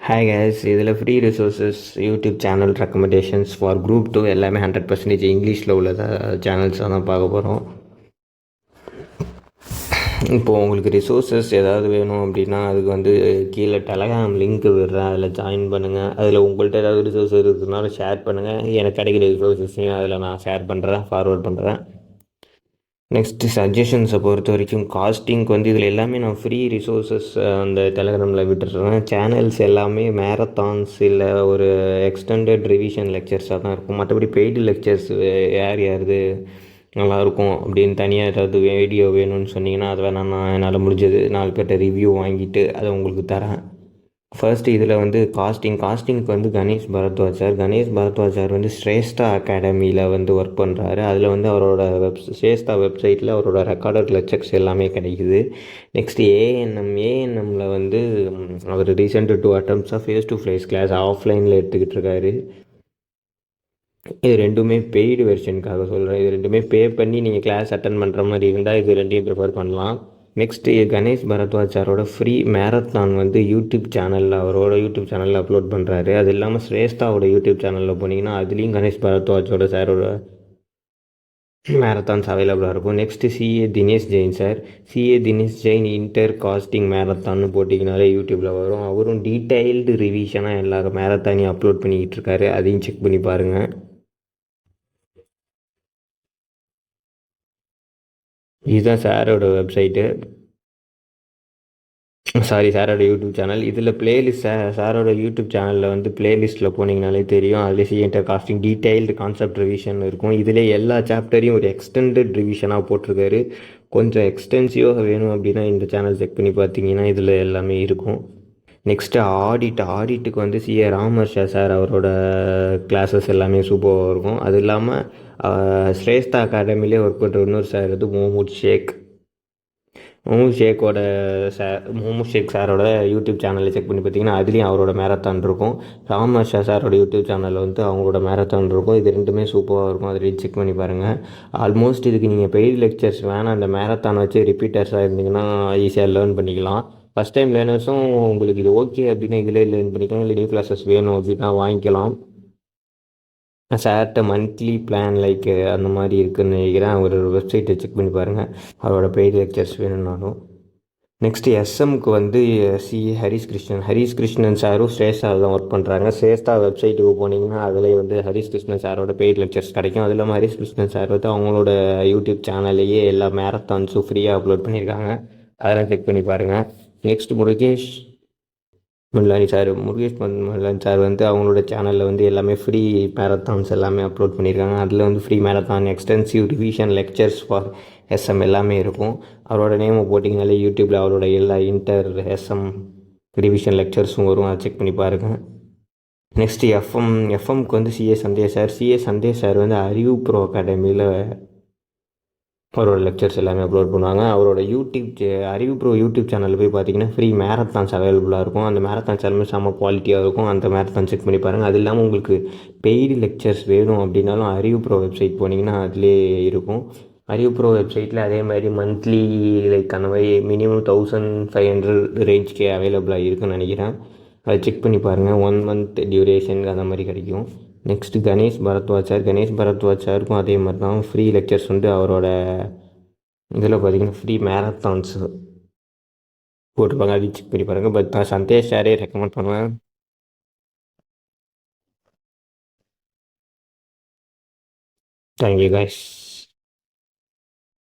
Hi guys, இதில் free resources YouTube channel recommendations for group 2 எல்லாமே 100% இங்கிலீஷில் உள்ள சேனல்ஸாக தான் பார்க்க போகிறோம். இப்போது உங்களுக்கு ரிசோர்ஸஸ் ஏதாவது வேணும் அப்படின்னா அதுக்கு வந்து கீழே டெலகிராம் லிங்க் விடுறேன், அதில் ஜாயின் பண்ணுங்கள். அதில் உங்கள்கிட்ட ஏதாவது ரிசோர்ஸ் இருக்குதுனாலும் ஷேர் பண்ணுங்கள். எனக்கு கிடைக்கிற ரிசோர்ஸஸையும் அதில் நான் ஷேர் பண்ணுறேன், ஃபார்வர்ட் பண்ணுறேன். நெக்ஸ்ட்டு சஜஷன்ஸை பொறுத்த வரைக்கும் காஸ்டிங்க்கு வந்து இதில் எல்லாமே நான் ஃப்ரீ ரிசோர்ஸஸ் அந்த டெலகிராமில் விட்டுறேன். சேனல்ஸ் எல்லாமே மேரத்தான்ஸ் இல்லை ஒரு எக்ஸ்டெண்டட் ரிவிஷன் லெக்சர்ஸாக தான் இருக்கும். மற்றபடி பெய்டு லெக்சர்ஸ் யாருது நல்லாயிருக்கும் அப்படின்னு தனியாக ஏதாவது வீடியோ வேணும்னு சொன்னீங்கன்னா அதை நான் என்னால் முடிஞ்சது 4 பேர்கிட்ட ரிவ்யூ வாங்கிட்டு அதை உங்களுக்கு தரேன். ஃபர்ஸ்ட் இதில் வந்து காஸ்டிங்க்கு வந்து கணேஷ் பரத்வாஜ் சார் வந்து ஸ்ரேஷ்டா அகாடமியில் வந்து ஒர்க் பண்ணுறாரு. அதில் வந்து அவரோட ஸ்ரேஷ்டா வெப்சைட்டில் அவரோட ரெக்கார்டட் லெக்சர்ஸ் எல்லாமே கிடைக்குது. நெக்ஸ்ட் ஏஎன்எம்மில் வந்து அவர் ரீசெண்ட் 2 அட்டம்ப்ட்ஸாக ஃபேஸ் டு ஃபேஸ் கிளாஸ் ஆஃப்லைனில் எடுத்துக்கிட்டு இருக்காரு. இது ரெண்டுமே பெய்டு வெர்ஷனுக்காக சொல்கிறேன். இது ரெண்டுமே பே பண்ணி நீங்கள் கிளாஸ் அட்டன் பண்ணுற மாதிரி இருந்தால் இது ரெண்டையும் ப்ரிஃபர் பண்ணலாம். நெக்ஸ்ட்டு கணேஷ் பரத்வாஜ் சாரோட ஃப்ரீ மேரத்தான் வந்து அவரோட யூடியூப் சேனலில் அப்லோட் பண்ணுறாரு. அது இல்லாமல் ஸ்ரேஷ்டாவோட யூடியூப் சேனலில் போனீங்கன்னா அதுலேயும் கணேஷ் பரத்வாஜோட சாரோட மேரத்தான்ஸ் அவைலபிளாக இருக்கும். Next CA Dinesh Jain inter costing மேரத்தான்னு போட்டிங்கனாலே யூடியூப்பில் வரும். அவரும் டீட்டெயில்டு ரிவிஷனாக எல்லா மேரத்தானையும் அப்லோட் பண்ணிக்கிட்டு இருக்காரு. அதையும் செக் பண்ணி பாருங்கள். இதுதான் சாரோட வெப்சைட்டு, சாரோட யூடியூப் சேனல். இதில் பிளேலிஸ்ட் சாரோட யூடியூப் சேனலில் வந்து பிளேலிஸ்ட்டில் போனீங்கனாலே தெரியும். அதில் சிஎன்டர் காஸ்டிங் டீட்டெயில்டு கான்செப்ட் ரிவிஷன் இருக்கும். இதில் எல்லா சாப்டரையும் ஒரு எக்ஸ்டெண்டட் ரிவிஷனாக போட்டிருக்காரு. கொஞ்சம் எக்ஸ்டென்சிவாக வேணும் அப்படின்னா இந்த சேனல் செக் பண்ணி பார்த்தீங்கன்னா இதில் எல்லாமே இருக்கும். நெக்ஸ்ட்டு ஆடிட்டுக்கு வந்து சிஏ ராமர்ஷா சார் அவரோட கிளாஸஸ் எல்லாமே சூப்பராக இருக்கும். அது இல்லாமல் ஸ்ரேஷ்டா அகாடமிலே ஒர்க் பண்ணுற இன்னொரு சார் வந்து முகமது ஷேக் சாரோட யூடியூப் சேனலில் செக் பண்ணி பார்த்தீங்கன்னா அதுலேயும் அவரோட மேரத்தான் இருக்கும். ராமர்ஷா சாரோட யூடியூப் சேனலில் வந்து அவங்களோட மேரத்தான் இருக்கும். இது ரெண்டுமே சூப்பராக இருக்கும். அதுலேயும் செக் பண்ணி பாருங்கள். ஆல்மோஸ்ட் இதுக்கு நீங்கள் பெய்டு லெக்சர்ஸ் வேணாம், அந்த மேரத்தான் வச்சு ரிப்பீட்டர்ஸாக இருந்தீங்கன்னா ஈஸியாக லேர்ன் பண்ணிக்கலாம். ஃபஸ்ட் டைம் லேர்னர்ஸும் உங்களுக்கு இது ஓகே அப்படின்னா இதிலே லேர்ன் பண்ணிக்கலாம். இல்லை நியூ கிளாஸஸ் வேணும் அப்படின்னா வாங்கிக்கலாம். சார்கிட்ட மந்த்லி பிளான் லைக் அந்த மாதிரி இருக்குதுன்னு நினைக்கிறேன். அவரோட வெப்சைட்டை செக் பண்ணி பாருங்கள், அவரோட பெய்டு லெக்சர்ஸ் வேணும்னாலும். நெக்ஸ்ட்டு எஸ்எம்க்கு வந்து சிஏ ஹரிஷ் கிருஷ்ணன் சாரும் ஸ்ரேஷ்டாவில் தான் ஒர்க் பண்ணுறாங்க. ஸ்ரேஷ்டா வெப்சைட்டுக்கு போனீங்கன்னா அதில் வந்து ஹரிஷ் கிருஷ்ணன் சாரோட பெய்டு லெக்சர்ஸ் கிடைக்கும். அது இல்லாமல் ஹரிஷ் கிருஷ்ணன் சார் வந்து அவங்களோட யூடியூப் சேனல்லையே எல்லா மேரத்தான்ஸும் ஃப்ரீயாக அப்லோட் பண்ணியிருக்காங்க. அதெல்லாம் செக் பண்ணி பாருங்கள். நெக்ஸ்ட் முருகேஷ் மல்லானி சார் வந்து அவங்களோட சேனலில் வந்து எல்லாமே ஃப்ரீ மேரத்தான்ஸ் எல்லாமே அப்லோட் பண்ணியிருக்காங்க. அதில் வந்து free marathon, extensive revision lectures for SM எல்லாமே இருக்கும். அவரோட நேமை போட்டிங்கனாலே யூடியூப்பில் அவரோட எல்லா இன்டர் எஸ்எம் ரிவிஷன் லெக்சர்ஸும் வரும். அதை செக் பண்ணி பாருங்கள். நெக்ஸ்ட்டு எஃப்எம்க்கு வந்து சிஏ சந்தேஷ் சார் வந்து அறிவு ப்ரோ அகாடமியில் அவரோட லெக்சர்ஸ் எல்லாமே அப்லோட் பண்ணுவாங்க. அவரோட அறிவு ப்ரோ யூடியூப் சேனலில் போய் பார்த்தீங்கன்னா ஃப்ரீ மேரத்தான்ஸ் அவைலபிளாக இருக்கும். அந்த மேரத்தான்ஸ் எல்லாமே செம்ம குவாலிட்டியாக இருக்கும். அந்த மேரத்தான் செக் பண்ணி பாருங்கள். அது இல்லாமல் உங்களுக்கு பெய்டு லெக்சர்ஸ் வேணும் அப்படின்னாலும் அறிவு ப்ரோ வெப்சைட் போனீங்கன்னா அதிலே இருக்கும். அறிவு ப்ரோ வெப்சைட்டில் அதே மாதிரி மந்த்லி லைக் அந்த மாதிரி மினிமம் 1500 ரேஞ்ச்கே அவைலபிளாக இருக்குன்னு நினைக்கிறேன். அதை செக் பண்ணி பாருங்கள். 1 மந்த் டியூரேஷன் அந்த மாதிரி கிடைக்கும். நெக்ஸ்ட்டு கணேஷ் பரத்வாஜ் சாருக்கும் அதே மாதிரி தான் ஃப்ரீ லெக்சர்ஸ் வந்து அவரோட இதில் பார்த்தீங்கன்னா ஃப்ரீ மேரத்தான்ஸ் போட்டிருப்பாங்க. அதையும் செக் பண்ணி பாருங்கள். பட் நான் சந்தேஷ் சாரே ரெக்கமெண்ட் பண்ணுவேன். Thank you guys.